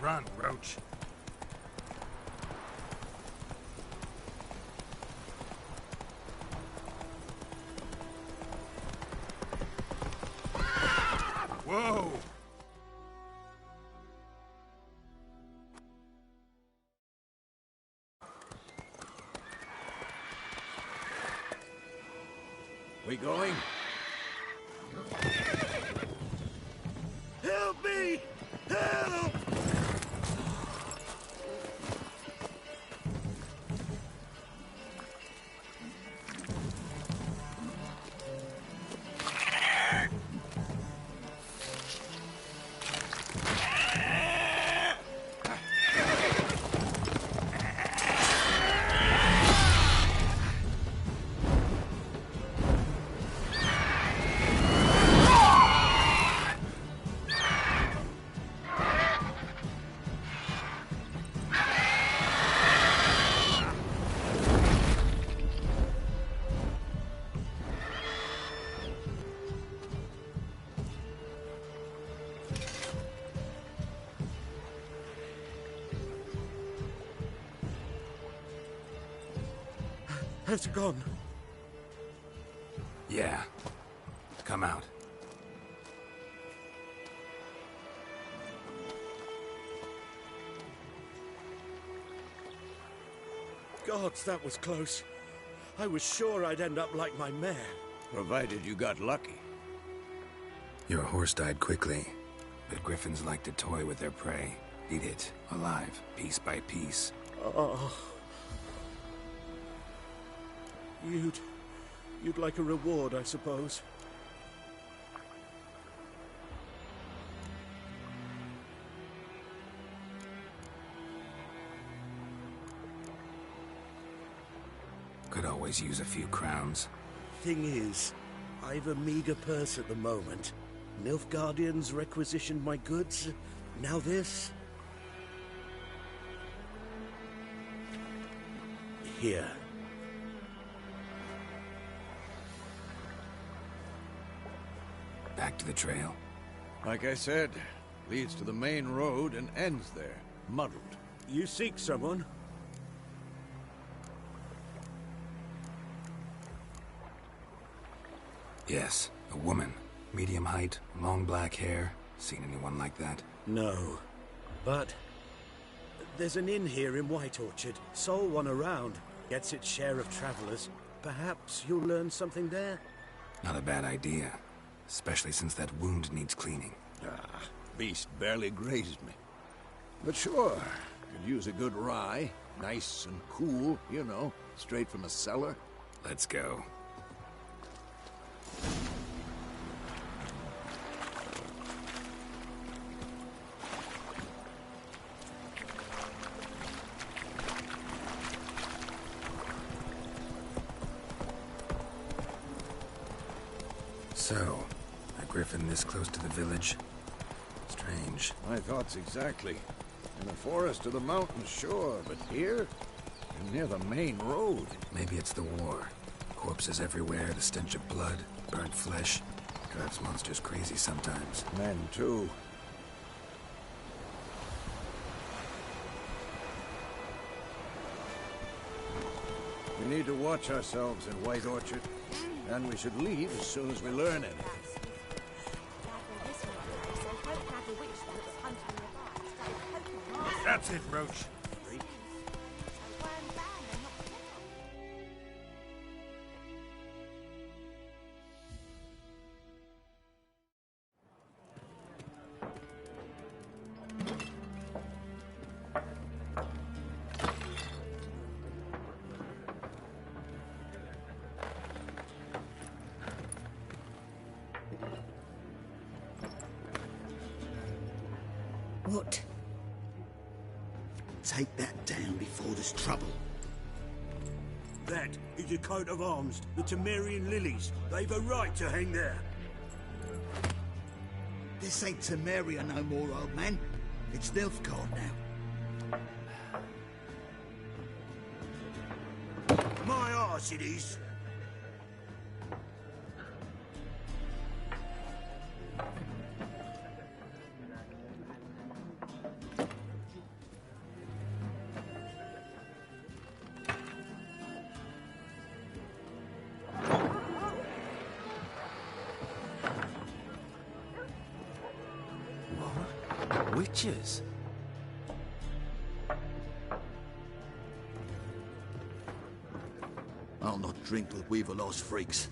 Run, Roach. Whoa! We going? Help me! Help! Has it gone? Yeah. Come out. Gods, that was close. I was sure I'd end up like my mare. Provided you got lucky. Your horse died quickly, but griffins like to toy with their prey. Eat it, alive, piece by piece. Oh. You'd like a reward, I suppose. Could always use a few crowns. Thing is, I've a meager purse at the moment. Nilfgaardians requisitioned my goods. Now this. Here. Back to the trail. Like I said, leads to the main road and ends there, muddled. You seek someone? Yes, a woman. Medium height, long black hair. Seen anyone like that? No. But there's an inn here in White Orchard. Sole one around. Gets its share of travelers. Perhaps you'll learn something there? Not a bad idea. Especially since that wound needs cleaning. Ah, beast barely grazed me. But sure, could use a good rye. Nice and cool, you know, straight from a cellar. Let's go. So, a griffin this close to the village? Strange. My thoughts exactly. In the forest or the mountains, sure, but here? You're near the main road. Maybe it's the war. Corpses everywhere, the stench of blood, burnt flesh. Drives monsters crazy sometimes. Men, too. We need to watch ourselves in White Orchard. And we should leave as soon as we learn anything. That's it, Roach. What? Take that down before there's trouble. That is a coat of arms, the Temerian lilies. They've a right to hang there. This ain't Temeria no more, old man. It's Nilfgaard now. My arse it is. Witches? I'll not drink till we've a lost freaks.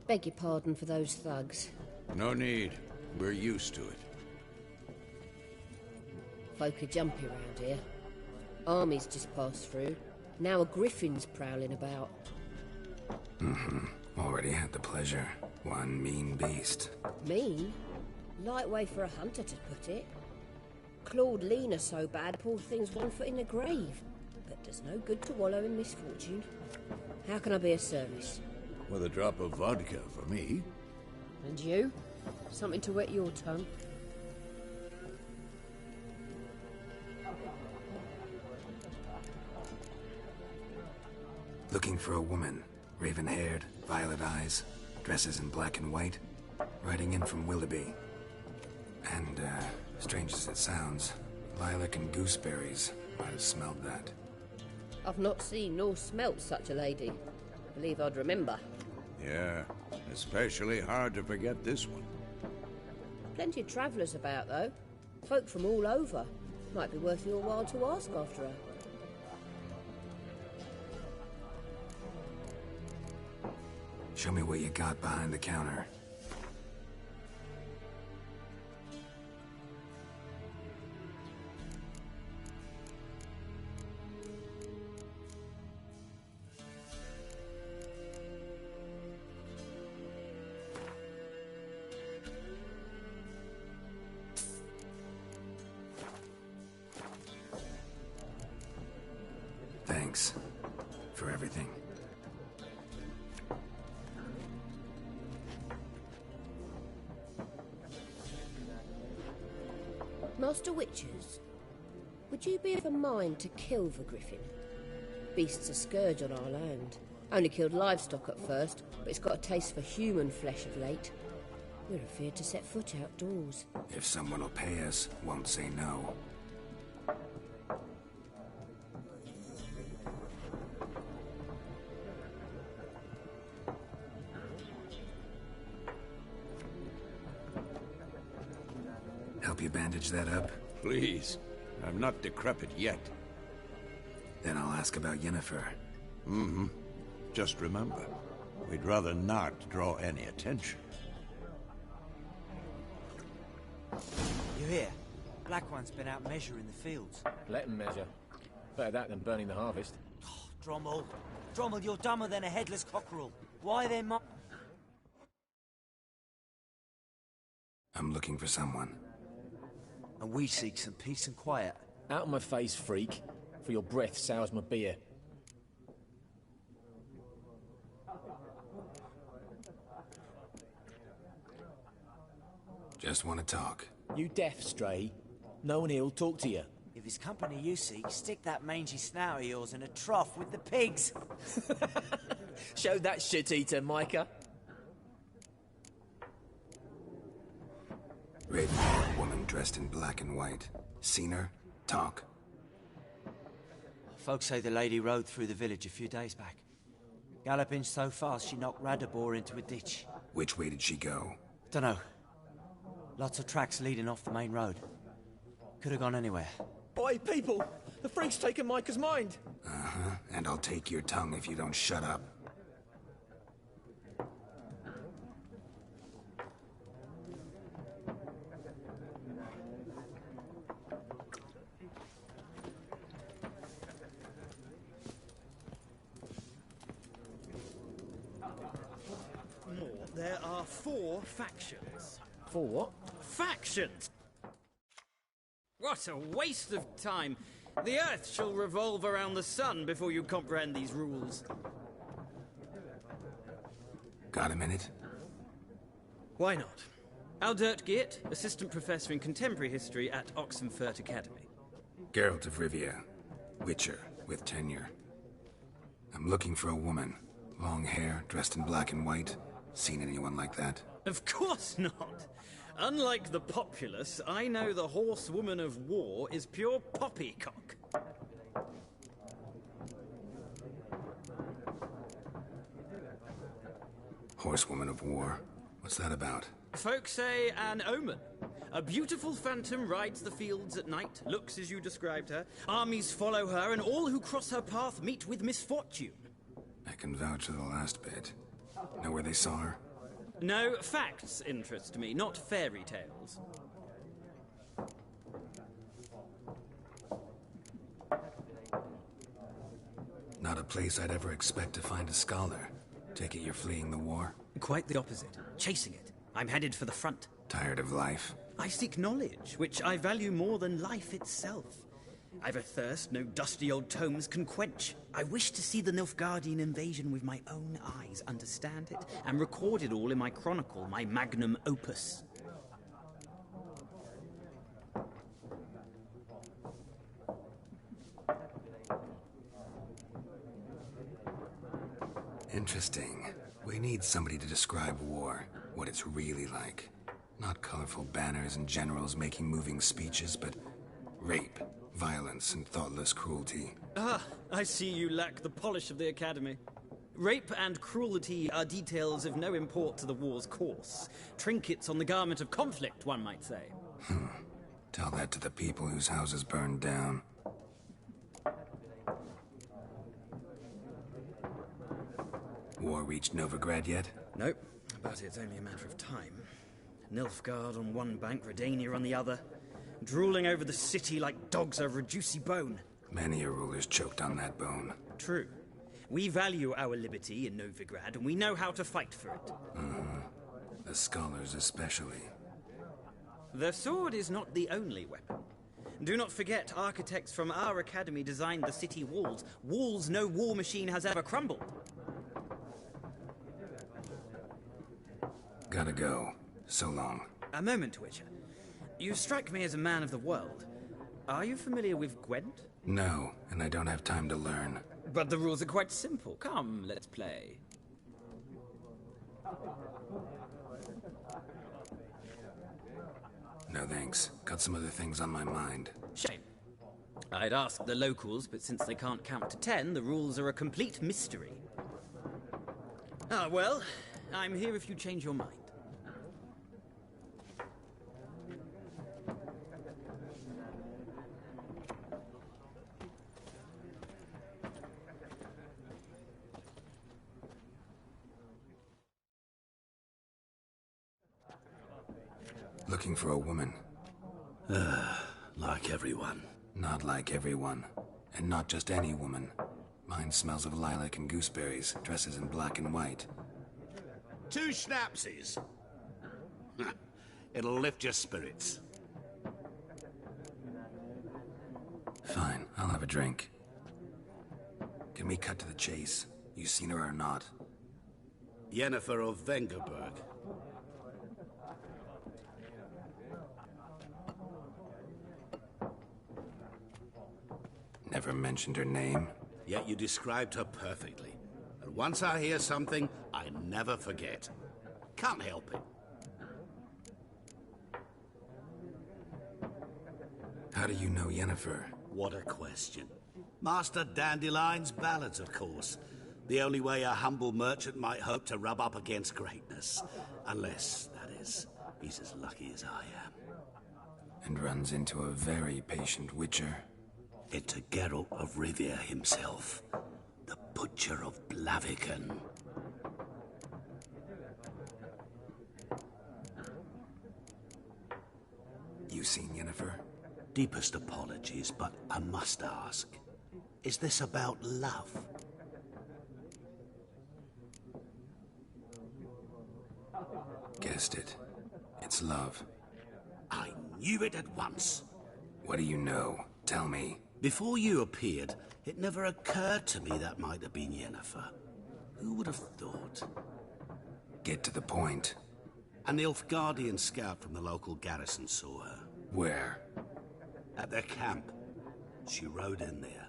Beg your pardon for those thugs. No need. We're used to it. Folk are jumpy round here. Armies just passed through. Now a griffin's prowling about. Already had the pleasure. One mean beast. Mean? Light way for a hunter to put it. Clawed Lena so bad, poor thing's 1 foot in the grave. But does no good to wallow in misfortune. How can I be of service? With a drop of vodka for me. And you? Something to wet your tongue? Looking for a woman. Raven-haired, violet eyes, dresses in black and white. Riding in from Willoughby. And, strange as it sounds, lilac and gooseberries. Might have smelled that. I've not seen nor smelt such a lady. Believe I'd remember. Yeah, especially hard to forget this one. Plenty of travellers about, though. Folk from all over. Might be worth your while to ask after her. Show me what you got behind the counter. Thanks for everything. Master Witches, would you be of a mind to kill the griffin? Beast's a scourge on our land. Only killed livestock at first, but it's got a taste for human flesh of late. We're afeard to set foot outdoors. If someone will pay us, won't say no. Help you bandage that up? Please. I'm not decrepit yet. Then I'll ask about Yennefer. Just remember, we'd rather not draw any attention. You hear? Black One's been out measuring the fields. Let them measure. Better that than burning the harvest. Drommel. Drommel, you're dumber than a headless cockerel. Why then I'm looking for someone. And we seek some peace and quiet. Out of my face, freak. For your breath sours my beer. Just want to talk. You deaf, Stray? No one here'll talk to you. If it's company you seek, stick that mangy snout of yours in a trough with the pigs. Show that shit-eater, Micah. Raven-haired woman dressed in black and white. Seen her? Talk. Folks say the lady rode through the village a few days back. Galloping so fast she knocked Radabor into a ditch. Which way did she go? Dunno. Lots of tracks leading off the main road. Could have gone anywhere. Oi, people! The freak's taken Micah's mind! And I'll take your tongue if you don't shut up. There are 4 factions. For what? Factions! What a waste of time! The Earth shall revolve around the sun before you comprehend these rules. Got a minute? Why not? Aldert Geert, Assistant Professor in Contemporary History at Oxenfurt Academy. Geralt of Rivia. Witcher, with tenure. I'm looking for a woman. Long hair, dressed in black and white. Seen anyone like that? Of course not! Unlike the populace, I know the horsewoman of war is pure poppycock. Horsewoman of War. What's that about? Folk say an omen. A beautiful phantom rides the fields at night, looks as you described her. Armies follow her, and all who cross her path meet with misfortune. I can vouch for the last bit. Know where they saw her? No, facts interest me, not fairy tales. Not a place I'd ever expect to find a scholar. Take it you're fleeing the war? Quite the opposite. Chasing it. I'm headed for the front. Tired of life? I seek knowledge, which I value more than life itself. I've a thirst no dusty old tomes can quench. I wish to see the Nilfgaardian invasion with my own eyes, understand it, and record it all in my chronicle, my magnum opus. Interesting. We need somebody to describe war, what it's really like. Not colorful banners and generals making moving speeches, but rape, violence, and thoughtless cruelty. Ah, I see you lack the polish of the Academy. Rape and cruelty are details of no import to the war's course. Trinkets on the garment of conflict, one might say. Tell that to the people whose houses burned down. War reached Novigrad yet? Nope, but it's only a matter of time. Nilfgaard on one bank, Redania on the other, drooling over the city like dogs over a juicy bone. Many a ruler's choked on that bone. True. We value our liberty in Novigrad, and we know how to fight for it. The scholars especially. The sword is not the only weapon. Do not forget, architects from our academy designed the city walls. Walls no war machine has ever crumbled. Gotta go. So long. A moment, Witcher. You strike me as a man of the world. Are you familiar with Gwent? No, and I don't have time to learn. But the rules are quite simple. Come, let's play. No thanks. Got some other things on my mind. Shame. I'd ask the locals, but since they can't count to 10, the rules are a complete mystery. Ah, well, I'm here if you change your mind. Looking for a woman. Like everyone. Not like everyone. And not just any woman. Mine smells of lilac and gooseberries, dresses in black and white. 2 schnapsies. It'll lift your spirits. Fine, I'll have a drink. Can we cut to the chase? You seen her or not? Yennefer of Vengerberg. Never mentioned her name. Yet you described her perfectly. And once I hear something, I never forget. Can't help it. How do you know Yennefer? What a question. Master Dandelion's ballads, of course. The only way a humble merchant might hope to rub up against greatness. Unless, that is, he's as lucky as I am. And runs into a very patient witcher. Into Geralt of Rivia himself. The Butcher of Blaviken. You seen Yennefer? Deepest apologies, but I must ask. Is this about love? Guessed it. It's love. I knew it at once. What do you know? Tell me. Before you appeared, it never occurred to me that might have been Yennefer. Who would have thought? Get to the point. A Nilfgaardian scout from the local garrison saw her. Where? At their camp. She rode in there.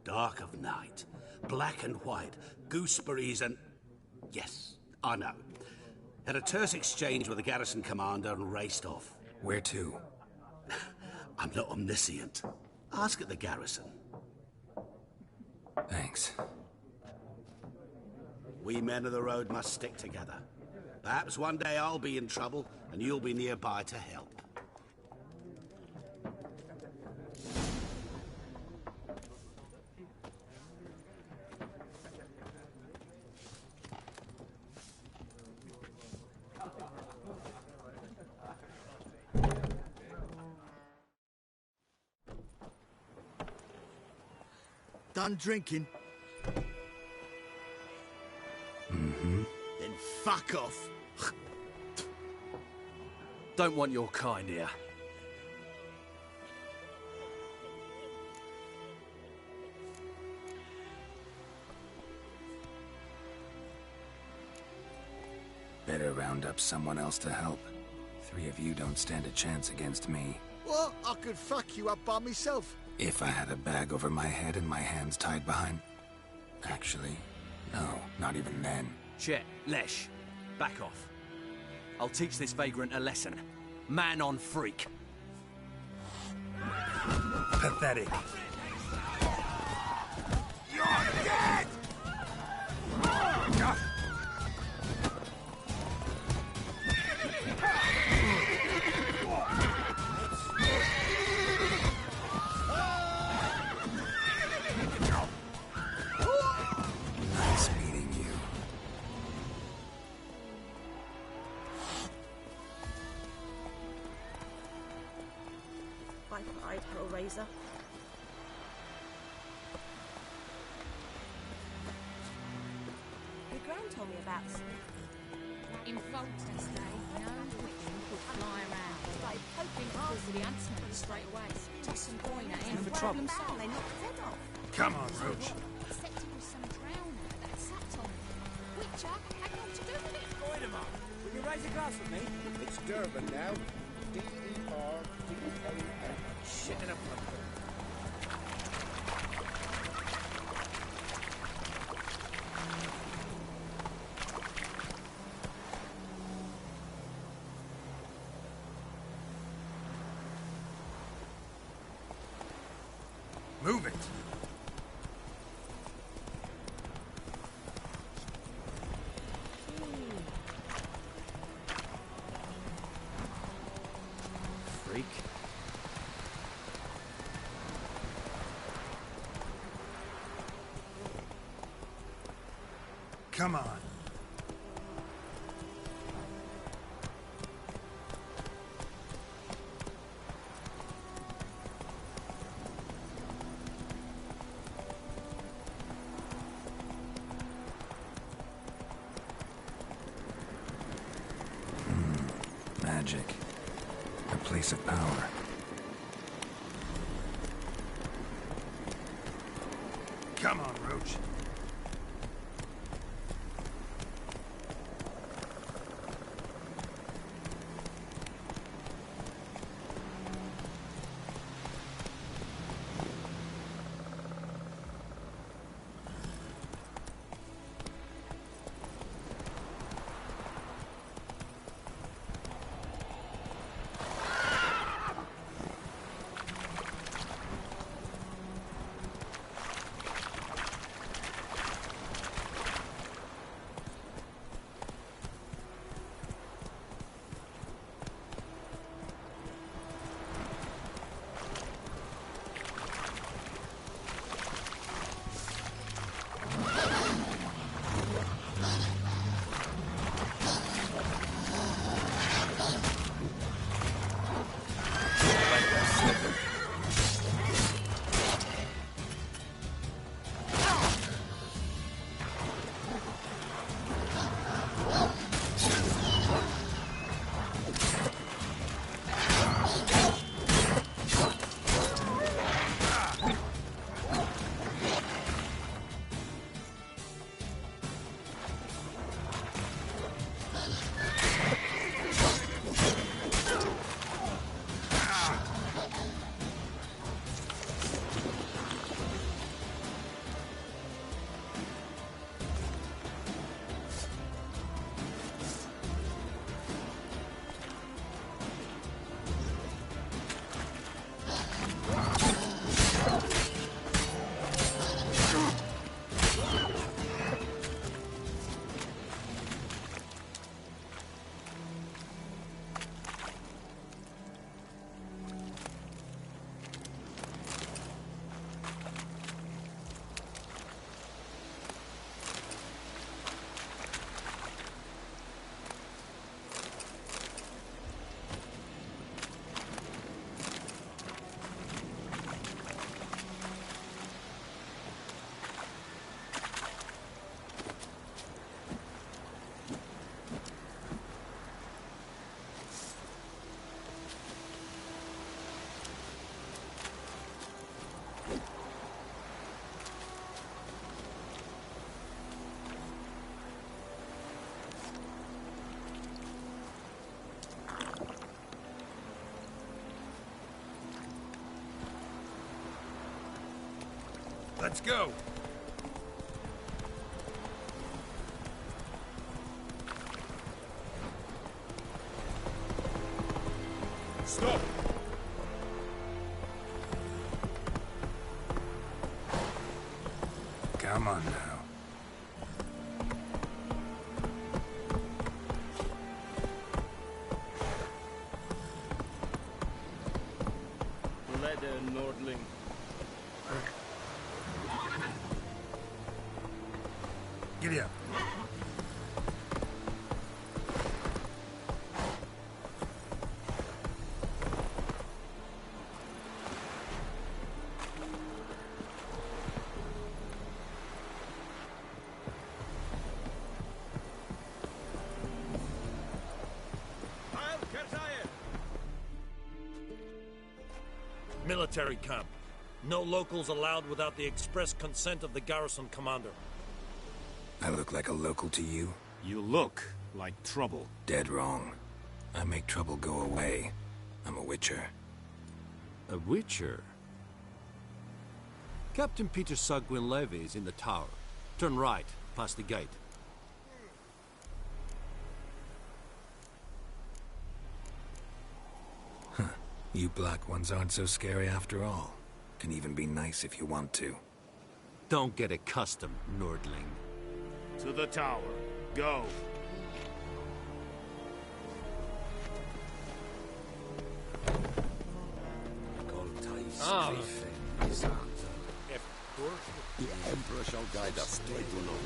Dark of night. Black and white. Gooseberries and... Yes, I know. Had a terse exchange with the garrison commander and raced off. Where to? I'm not omniscient. Ask at the garrison. Thanks. We men of the road must stick together. Perhaps one day I'll be in trouble, and you'll be nearby to help. Done drinking? Mm-hmm. Then fuck off. Don't want your kind here. Better round up someone else to help. 3 of you don't stand a chance against me. What? I could fuck you up by myself. If I had a bag over my head and my hands tied behind... Actually, no, not even then. Chet, Lesh, back off. I'll teach this vagrant a lesson. Man on freak. Pathetic. You're dead! Nice meeting you. I cried, Hellraiser. Your gran told me about this. In Volta's day, no whipping could fly around. Like poking Call arse for the huntsman straight away. Toss some coin at him. for Problem trouble. solved. They knocked his head off. Come on, Roach. Except it was some drowner that sat on him. Which had not to do with it. Join him up. Will you raise a glass with me? It's Durban now. D-E-R-B-A-N. Shit in a pub. Move it. Freak. Come on. Magic. A place of power. Come on, Roach. Let's go. Stop! Come on now. Leather, Nordling. Giddy up. Military camp. No locals allowed without the express consent of the garrison commander. I look like a local to you? You look like trouble. Dead wrong. I make trouble go away. I'm a witcher. A witcher? Captain Peter Sagwin Levy is in the tower. Turn right, past the gate. You black ones aren't so scary after all. Can even be nice if you want to. Don't get accustomed, Nordling. To the tower. Go. The Emperor shall guide us straight along.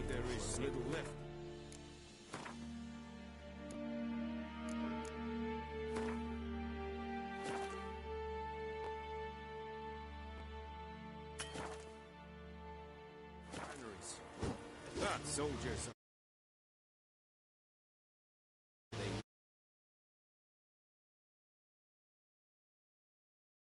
There is little left. That soldiers.